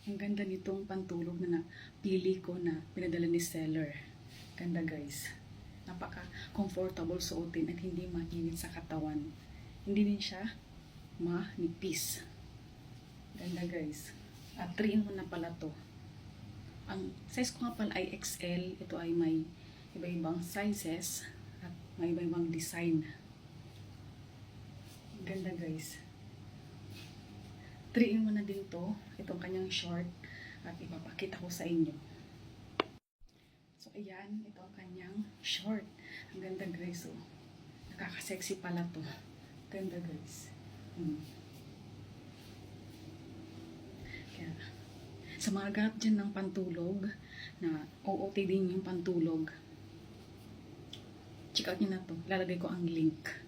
Ang ganda nitong pantulog na napili ko na pinadala ni seller. Ganda guys. Napaka-comfortable suotin at hindi mainit sa katawan. Hindi din siya manipis. Ganda guys. At 3-in-1 na pala to. Ang size ko nga pala ay XL. Ito ay may iba-ibang sizes at may iba-ibang design. Ganda guys. 3-in-1 na din to. Itong kanyang short. At ipapakita ko sa inyo. So ayan, ito ang kanyang short. Ang ganda guys. Oh. Nakaka-sexy pala to. Ganda guys. Kaya, sa mga ganap dyan ng pantulog, na OOT din yung pantulog, check out nyo na to. Lalagay ko ang link.